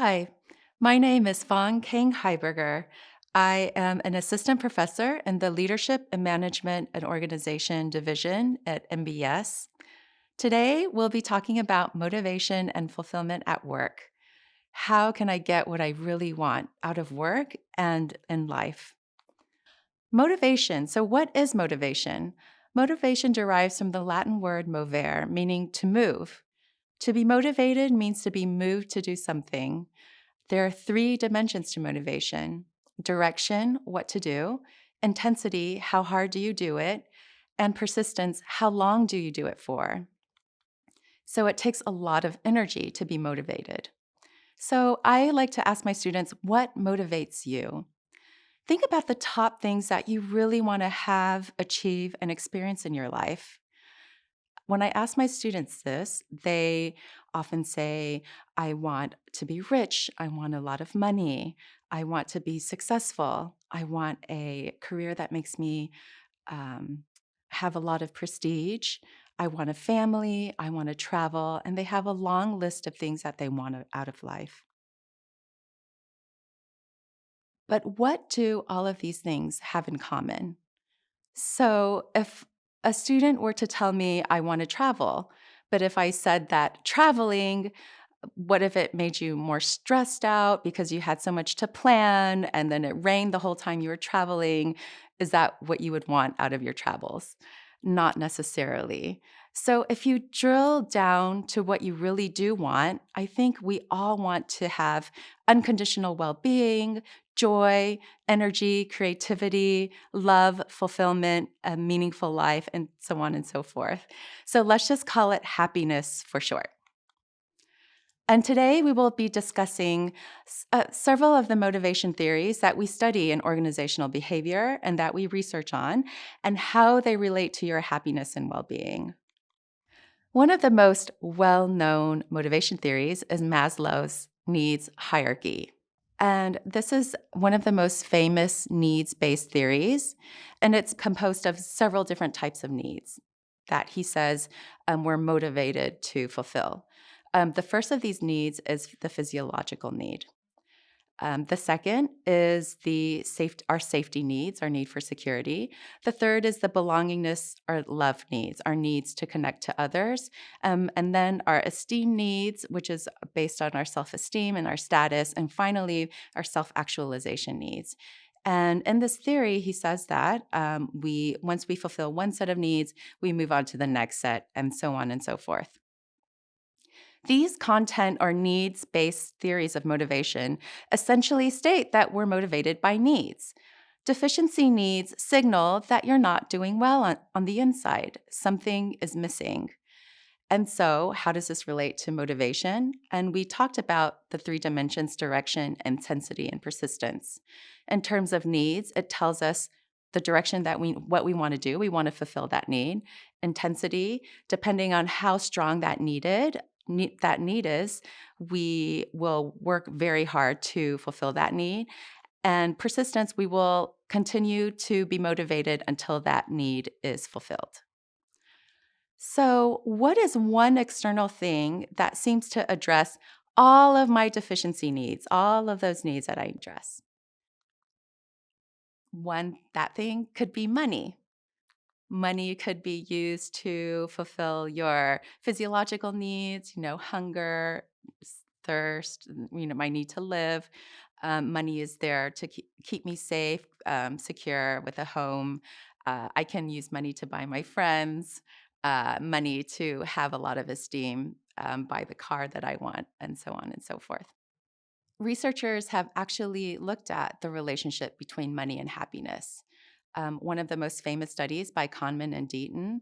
Hi, my name is Fong Kang Heiberger. I am an assistant professor in the Leadership and Management and Organization Division at MBS. Today, we'll be talking about motivation and fulfillment at work. How can I get what I really want out of work and in life? Motivation. So, what is motivation? Motivation derives from the Latin word movere, meaning to move. To be motivated means to be moved to do something. There are three dimensions to motivation: direction, what to do; intensity, how hard do you do it; and persistence, how long do you do it for. So it takes a lot of energy to be motivated. So I like to ask my students, what motivates you? Think about the top things that you really want to have, achieve, and experience in your life. When I ask my students this, they often say, I want to be rich. I want a lot of money. I want to be successful. I want a career that makes me um, have a lot of prestige. I want a family. I want to travel. And they have a long list of things that they want out of life. But what do all of these things have in common? So, if a student were to tell me, I want to travel, but if I said that traveling, what if it made you more stressed out because you had so much to plan and then it rained the whole time you were traveling? Is that what you would want out of your travels? Not necessarily. So, if you drill down to what you really do want, I think we all want to have unconditional well being, joy, energy, creativity, love, fulfillment, a meaningful life, and so on and so forth. So, let's just call it happiness for short. And today we will be discussing several of the motivation theories that we study in organizational behavior and that we research on, and how they relate to your happiness and well being. One of the most well known motivation theories is Maslow's needs hierarchy. And this is one of the most famous needs based theories, and it's composed of several different types of needs that he says we're motivated to fulfill. The first of these needs is the physiological need. The second is our safety needs, our need for security. The third is the belongingness or love needs, our needs to connect to others. And then our esteem needs, which is based on our self-esteem and our status. And finally, our self-actualization needs. And in this theory, he says that once we fulfill one set of needs, we move on to the next set, and so on and so forth. These content or needs based theories of motivation essentially state that we're motivated by needs. Deficiency needs signal that you're not doing well on the inside. Something is missing. And so, how does this relate to motivation? And we talked about the three dimensions: direction, intensity, and persistence. In terms of needs, it tells us the direction that what we want to do. We want to fulfill that need. Intensity, depending on how strong that need is, we will work very hard to fulfill that need. And persistence, we will continue to be motivated until that need is fulfilled. So, what is one external thing that seems to address all of my deficiency needs, all of those needs that I address? That thing could be money. Money could be used to fulfill your physiological needs, hunger, thirst, my need to live. Money is there to keep me safe, secure with a home. I can use money to buy my friends, money to have a lot of esteem, buy the car that I want, and so on and so forth. Researchers have actually looked at the relationship between money and happiness. One of the most famous studies by Kahneman and Deaton,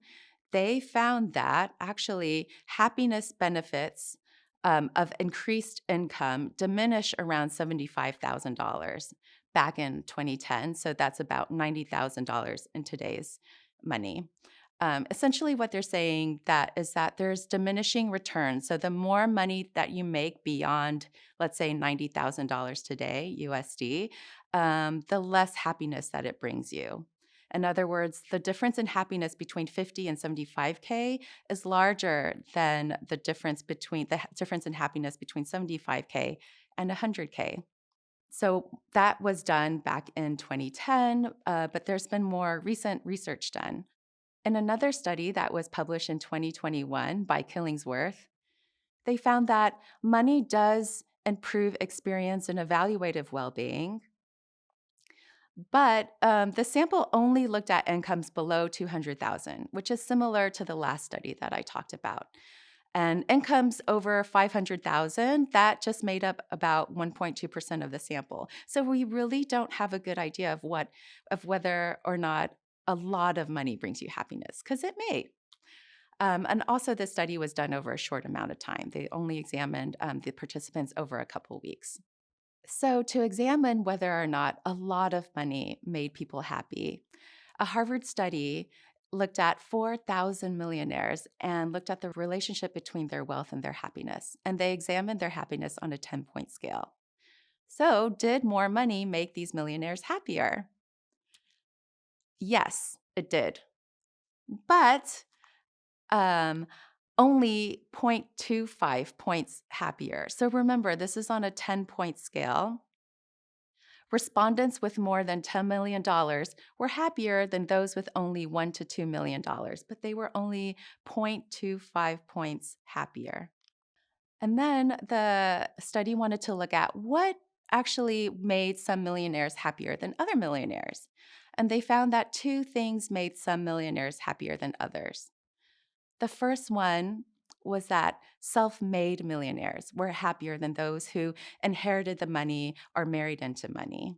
they found that actually happiness benefits of increased income diminish around $75,000 back in 2010. So that's about $90,000 in today's money. Essentially, what they're saying that is that there's diminishing returns. So the more money that you make beyond, let's say, $90,000 today, USD, the less happiness that it brings you. In other words, the difference in happiness between 50 and 75K is larger than the difference in happiness between 75K and 100K. So that was done back in 2010, but there's been more recent research done. In another study that was published in 2021 by Killingsworth, they found that money does improve experience and evaluative well-being, but the sample only looked at incomes below 200,000, which is similar to the last study that I talked about. And incomes over 500,000, that just made up about 1.2% of the sample. So we really don't have a good idea of whether or not a lot of money brings you happiness, because it may. And also, this study was done over a short amount of time. They only examined the participants over a couple weeks. So, to examine whether or not a lot of money made people happy, a Harvard study looked at 4,000 millionaires and looked at the relationship between their wealth and their happiness. And they examined their happiness on a 10-point scale. So, did more money make these millionaires happier? Yes, it did. But only 0.25 points happier. So remember, this is on a 10-point scale. Respondents with more than $10 million were happier than those with only $1 to $2 million, but they were only 0.25 points happier. And then the study wanted to look at what actually made some millionaires happier than other millionaires. And they found that two things made some millionaires happier than others. The first one was that self-made millionaires were happier than those who inherited the money or married into money.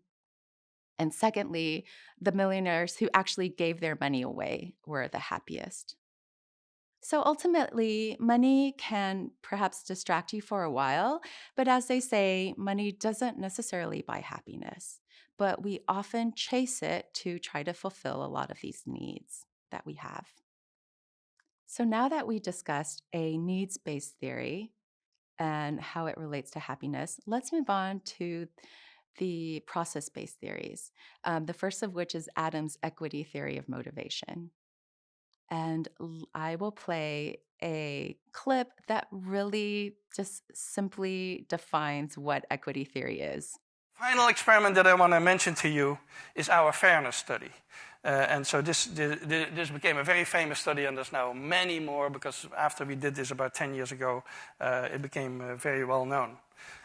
And secondly, the millionaires who actually gave their money away were the happiest. So ultimately, money can perhaps distract you for a while, but as they say, money doesn't necessarily buy happiness, but we often chase it to try to fulfill a lot of these needs that we have. So now that we discussed a needs-based theory and how it relates to happiness, let's move on to the process-based theories, the first of which is Adams' equity theory of motivation. And I will play a clip that really just simply defines what equity theory is. Final experiment that I want to mention to you is our fairness study. And so this became a very famous study, and there's now many more, because after we did this about 10 years ago, it became very well known.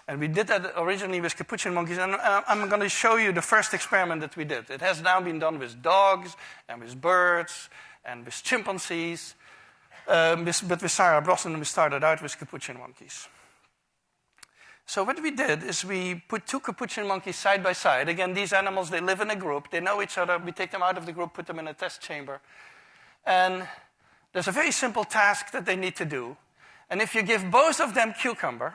And we did that originally with capuchin monkeys, and I'm going to show you the first experiment that we did. It has now been done with dogs, and with birds, and with chimpanzees. But with Sarah Brosnan, we started out with capuchin monkeys. So what we did is we put two capuchin monkeys side by side. Again, these animals, they live in a group. They know each other. We take them out of the group, put them in a test chamber. And there's a very simple task that they need to do. And if you give both of them cucumber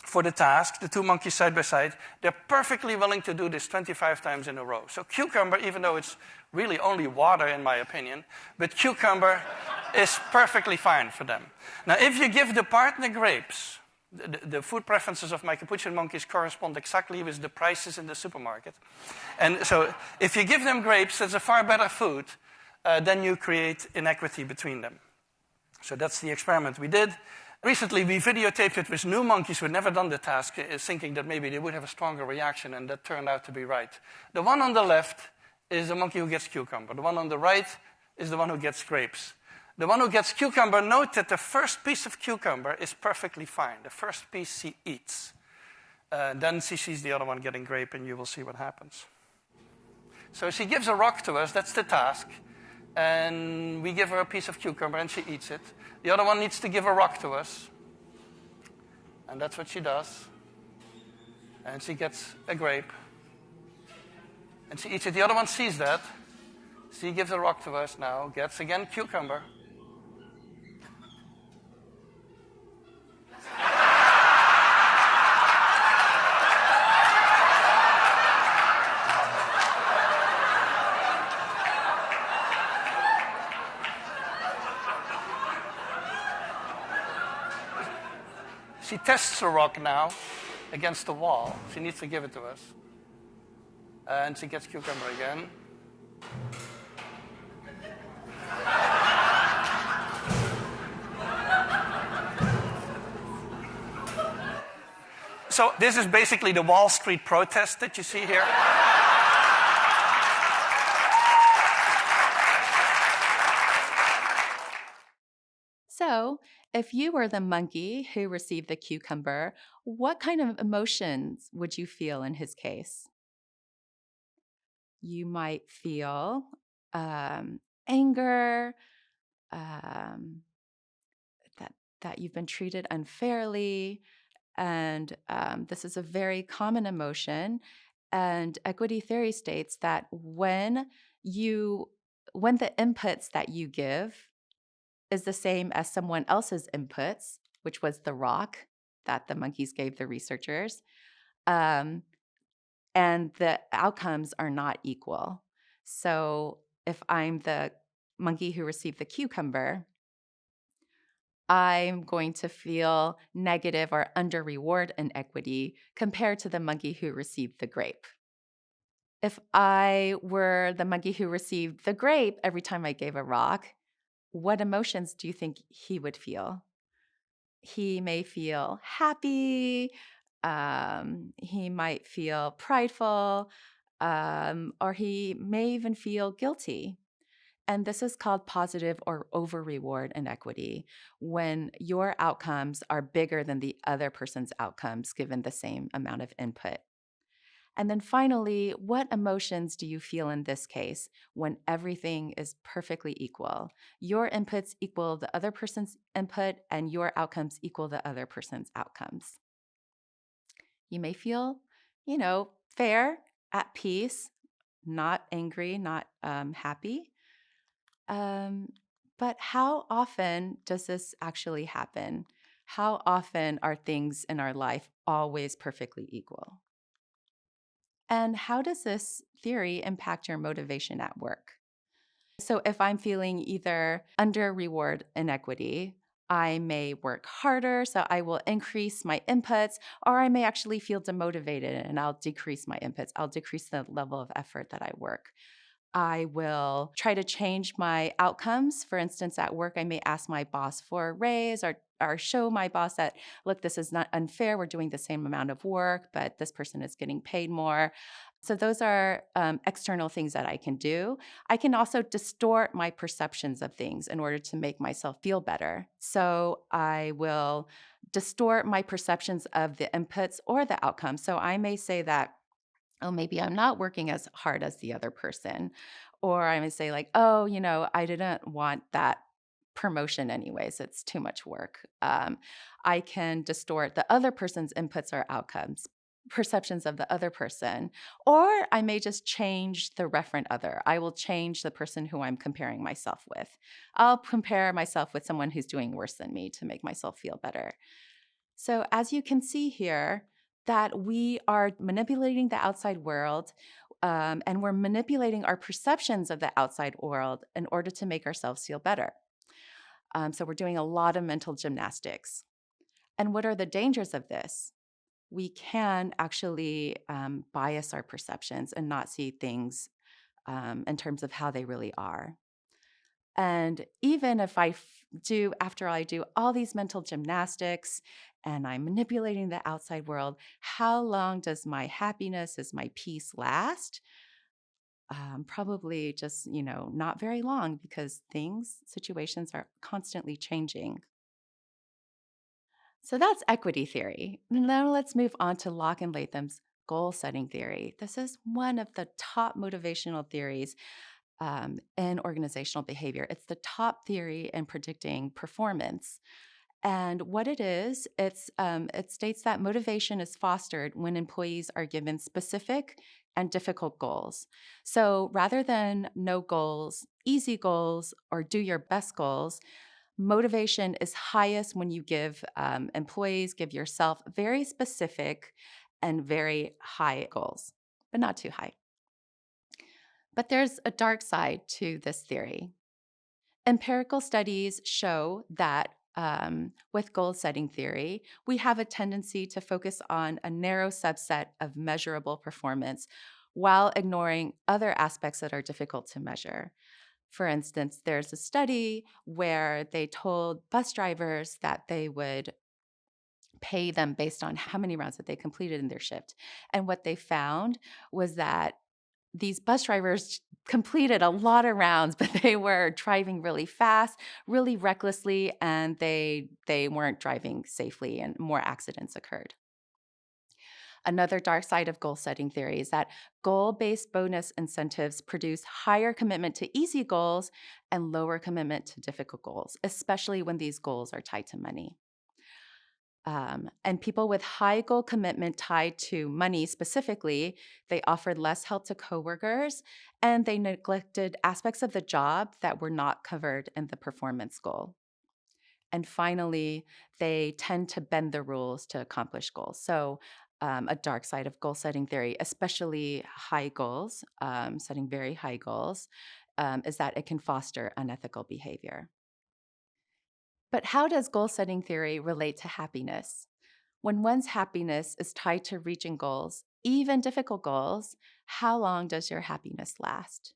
for the task, the two monkeys side by side, they're perfectly willing to do this 25 times in a row. So cucumber, even though it's really only water in my opinion, but cucumber is perfectly fine for them. Now, if you give the partner grapes, the food preferences of my capuchin monkeys correspond exactly with the prices in the supermarket. And so if you give them grapes, that's a far better food, then you create inequity between them. So that's the experiment we did. Recently, we videotaped it with new monkeys who had never done the task, thinking that maybe they would have a stronger reaction, and that turned out to be right. The one on the left is the monkey who gets cucumber. The one on the right is the one who gets grapes. The one who gets cucumber, note that the first piece of cucumber is perfectly fine. The first piece she eats. Then she sees the other one getting grape, and you will see what happens. So she gives a rock to us, that's the task. And we give her a piece of cucumber, and she eats it. The other one needs to give a rock to us. And that's what she does. And she gets a grape. And she eats it. The other one sees that. She gives a rock to us now, gets again cucumber. She tests the rock now against the wall. She needs to give it to us. And she gets cucumber again. So this is basically the Wall Street protest that you see here. So, if you were the monkey who received the cucumber, what kind of emotions would you feel in his case? You might feel anger, um, that you've been treated unfairly, and this is a very common emotion. And equity theory states that when the inputs that you give is the same as someone else's inputs, which was the rock that the monkeys gave the researchers, um, and the outcomes are not equal. So if I'm the monkey who received the cucumber, I'm going to feel negative or under reward inequity compared to the monkey who received the grape. If I were the monkey who received the grape every time I gave a rock, what emotions do you think he would feel? He may feel happy, he might feel prideful, or he may even feel guilty. And this is called positive or over reward inequity, when your outcomes are bigger than the other person's outcomes given the same amount of input. And then finally, what emotions do you feel in this case when everything is perfectly equal? Your inputs equal the other person's input, and your outcomes equal the other person's outcomes. You may feel, fair, at peace, not angry, not happy. Um, but how often does this actually happen? How often are things in our life always perfectly equal? And how does this theory impact your motivation at work? So, if I'm feeling either under reward inequity, I may work harder, so I will increase my inputs, or I may actually feel demotivated and I'll decrease my inputs. I'll decrease the level of effort that I work. I will try to change my outcomes. For instance, at work, I may ask my boss for a raise or show my boss that, look, this is not unfair. We're doing the same amount of work, but this person is getting paid more. So, those are external things that I can do. I can also distort my perceptions of things in order to make myself feel better. So, I will distort my perceptions of the inputs or the outcomes. So, I may say that, oh, maybe I'm not working as hard as the other person. Or I would say, like, oh, I didn't want that promotion anyways. It's too much work. I can distort the other person's inputs or outcomes, perceptions of the other person. Or I may just change the referent other. I will change the person who I'm comparing myself with. I'll compare myself with someone who's doing worse than me to make myself feel better. So, as you can see here, that we are manipulating the outside world, and we're manipulating our perceptions of the outside world in order to make ourselves feel better. So, we're doing a lot of mental gymnastics. And what are the dangers of this? We can actually bias our perceptions and not see things in terms of how they really are. And even if after I do all these mental gymnastics and I'm manipulating the outside world, how long does my happiness, does my peace last? Probably just, not very long, because situations are constantly changing. So that's equity theory. Now let's move on to Locke and Latham's goal setting theory. This is one of the top motivational theories in organizational behavior. It's the top theory in predicting performance. And what it is, it states that motivation is fostered when employees are given specific and difficult goals. So rather than no goals, easy goals, or do your best goals, motivation is highest when you give employees, give yourself very specific and very high goals, but not too high. But there's a dark side to this theory. Empirical studies show that with goal setting theory, we have a tendency to focus on a narrow subset of measurable performance while ignoring other aspects that are difficult to measure. For instance, there's a study where they told bus drivers that they would pay them based on how many rounds that they completed in their shift. And what they found was that these bus drivers completed a lot of rounds, but they were driving really fast, really recklessly, and they weren't driving safely, and more accidents occurred. Another dark side of goal setting theory is that goal based bonus incentives produce higher commitment to easy goals and lower commitment to difficult goals, especially when these goals are tied to money. And people with high goal commitment tied to money specifically, they offered less help to coworkers and they neglected aspects of the job that were not covered in the performance goal. And finally, they tend to bend the rules to accomplish goals. So, a dark side of goal setting theory, especially high goals, setting very high goals, is that it can foster unethical behavior. But how does goal setting theory relate to happiness? When one's happiness is tied to reaching goals, even difficult goals, how long does your happiness last?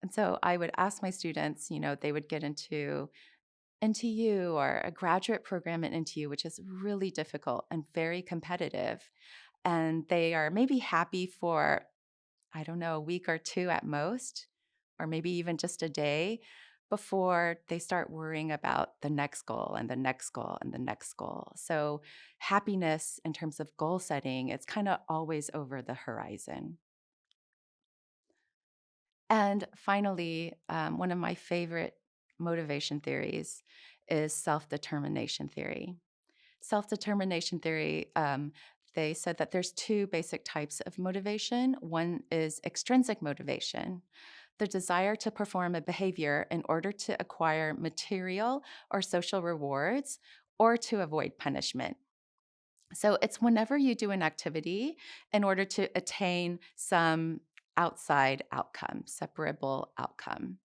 And so I would ask my students, they would get into NTU or a graduate program at NTU, which is really difficult and very competitive. And they are maybe happy for, I don't know, a week or two at most, or maybe even just a day before they start worrying about the next goal and the next goal and the next goal. So, happiness in terms of goal setting, it's kind of always over the horizon. And finally, one of my favorite motivation theories is self determination theory. Self determination theory, they said that there's two basic types of motivation. One is extrinsic motivation, the desire to perform a behavior in order to acquire material or social rewards or to avoid punishment. So it's whenever you do an activity in order to attain some outside outcome, separable outcome.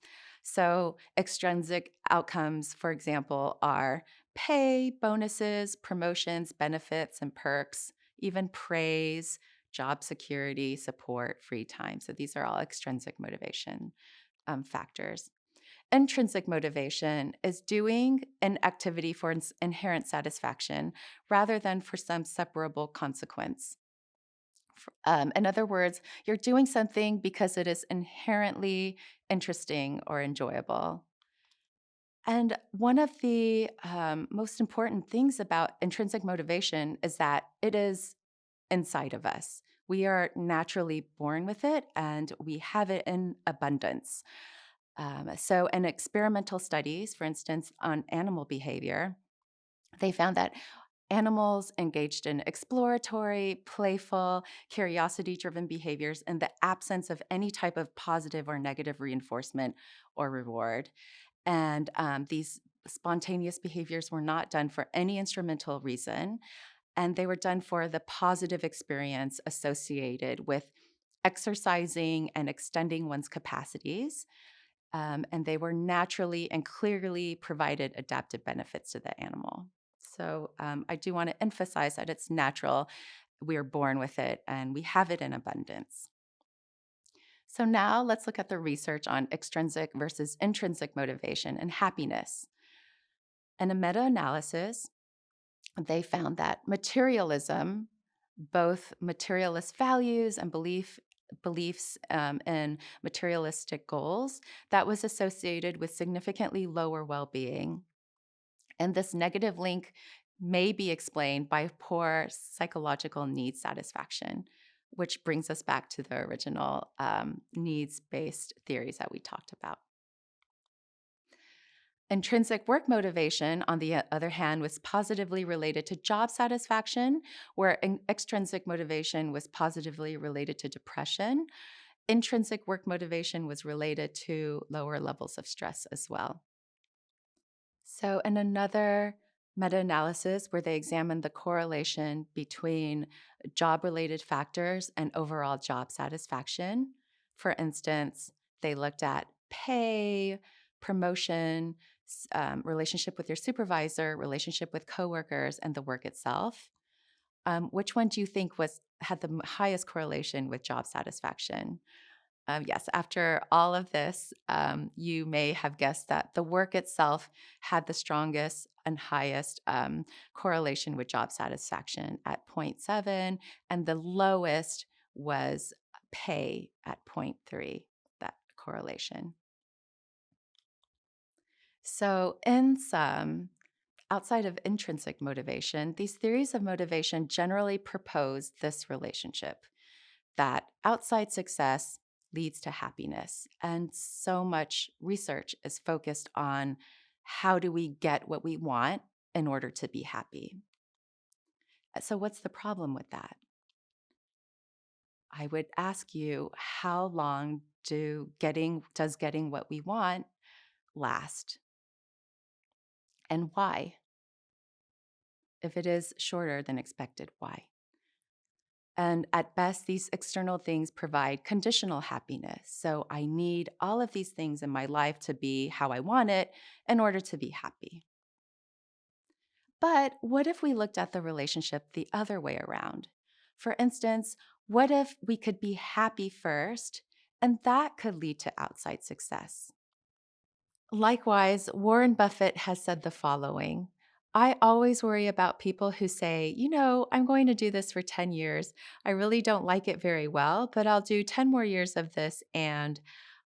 So extrinsic outcomes, for example, are pay, bonuses, promotions, benefits, and perks, even praise, job security, support, free time. So these are all extrinsic motivation factors. Intrinsic motivation is doing an activity for inherent satisfaction rather than for some separable consequence. In other words, you're doing something because it is inherently interesting or enjoyable. And one of the most important things about intrinsic motivation is that it is inside of us. We are naturally born with it and we have it in abundance. So, in experimental studies, for instance, on animal behavior, they found that animals engaged in exploratory, playful, curiosity driven behaviors in the absence of any type of positive or negative reinforcement or reward. And these spontaneous behaviors were not done for any instrumental reason, and they were done for the positive experience associated with exercising and extending one's capacities, and they were naturally and clearly provided adaptive benefits to the animal. So I do want to emphasize that it's natural. We are born with it and we have it in abundance. So now let's look at the research on extrinsic versus intrinsic motivation and happiness. In a meta analysis, they found that materialism, both materialist values and beliefs in materialistic goals, that was associated with significantly lower well-being. And this negative link may be explained by poor psychological need satisfaction, which brings us back to the original needs-based theories that we talked about. Intrinsic work motivation, on the other hand, was positively related to job satisfaction, where extrinsic motivation was positively related to depression. Intrinsic work motivation was related to lower levels of stress as well. So, in another meta analysis where they examined the correlation between job related factors and overall job satisfaction, for instance, they looked at pay, promotion, relationship with your supervisor, relationship with coworkers, and the work itself. Which one do you think had the highest correlation with job satisfaction? Yes, after all of this, you may have guessed that the work itself had the strongest and highest correlation with job satisfaction at zero point 0.7, and the lowest was pay at zero point 0.3, that correlation. So, in sum, outside of intrinsic motivation, these theories of motivation generally propose this relationship that outside success leads to happiness. And so much research is focused on how do we get what we want in order to be happy. So, what's the problem with that? I would ask you, how long does getting what we want last, and why? If it is shorter than expected, why? And at best, these external things provide conditional happiness. So I need all of these things in my life to be how I want it in order to be happy. But what if we looked at the relationship the other way around? For instance, what if we could be happy first, and that could lead to outside success? Likewise, Warren Buffett has said the following: I always worry about people who say, I'm going to do this for 10 years. I really don't like it very well, but I'll do 10 more years of this. And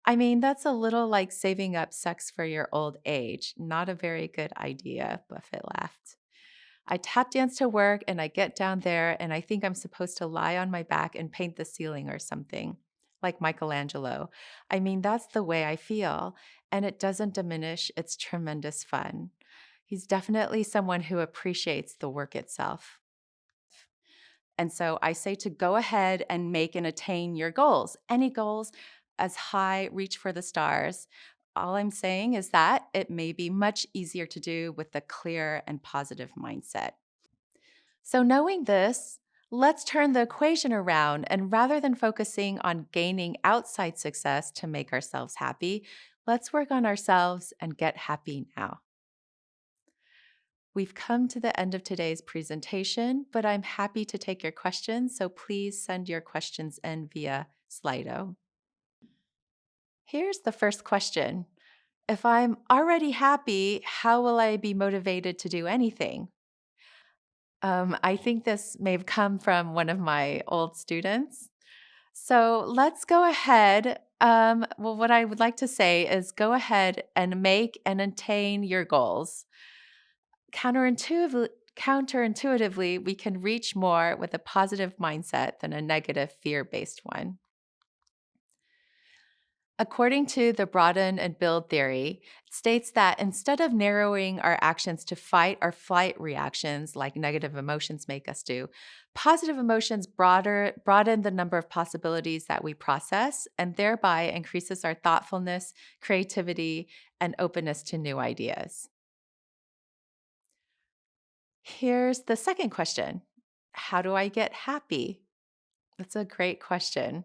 I mean, that's a little like saving up sex for your old age. Not a very good idea, Buffett laughed. I tap dance to work and I get down there and I think I'm supposed to lie on my back and paint the ceiling or something, like Michelangelo. I mean, that's the way I feel, and it doesn't diminish its tremendous fun. He's definitely someone who appreciates the work itself. And so I say to go ahead and make and attain your goals. Any goals as high, reach for the stars. All I'm saying is that it may be much easier to do with a clear and positive mindset. So, knowing this, let's turn the equation around, and rather than focusing on gaining outside success to make ourselves happy, let's work on ourselves and get happy now. We've come to the end of today's presentation, but I'm happy to take your questions, so please send your questions in via Slido. Here's the first question: if I'm already happy, how will I be motivated to do anything? I think this may have come from one of my old students. So let's go ahead. Well, what I would like to say is go ahead and make and attain your goals. Counterintuitively, we can reach more with a positive mindset than a negative fear based one. According to the broaden and build theory, it states that instead of narrowing our actions to fight or flight reactions like negative emotions make us do, positive emotions broaden the number of possibilities that we process and thereby increases our thoughtfulness, creativity, and openness to new ideas. Here's the second question: how do I get happy? That's a great question.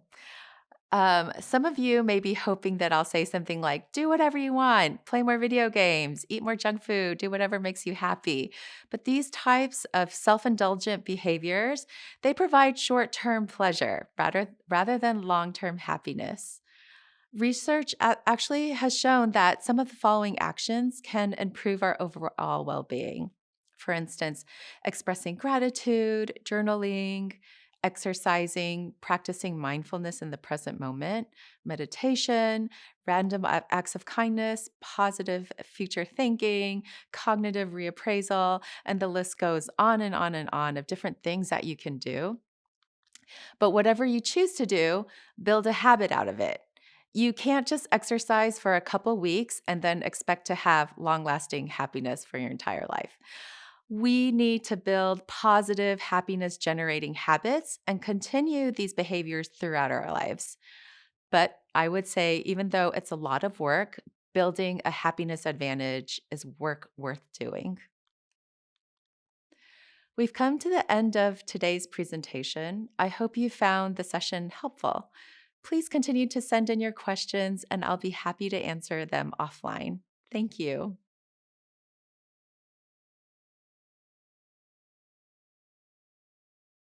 Some of you may be hoping that I'll say something like, do whatever you want, play more video games, eat more junk food, do whatever makes you happy. But these types of self-indulgent behaviors, they provide short-term pleasure rather than long-term happiness. Research actually has shown that some of the following actions can improve our overall well being. For instance, expressing gratitude, journaling, exercising, practicing mindfulness in the present moment, meditation, random acts of kindness, positive future thinking, cognitive reappraisal, and the list goes on and on and on of different things that you can do. But whatever you choose to do, build a habit out of it. You can't just exercise for a couple weeks and then expect to have long lasting happiness for your entire life. We need to build positive happiness generating habits and continue these behaviors throughout our lives. But I would say, even though it's a lot of work, building a happiness advantage is work worth doing. We've come to the end of today's presentation. I hope you found the session helpful. Please continue to send in your questions, and I'll be happy to answer them offline. Thank you.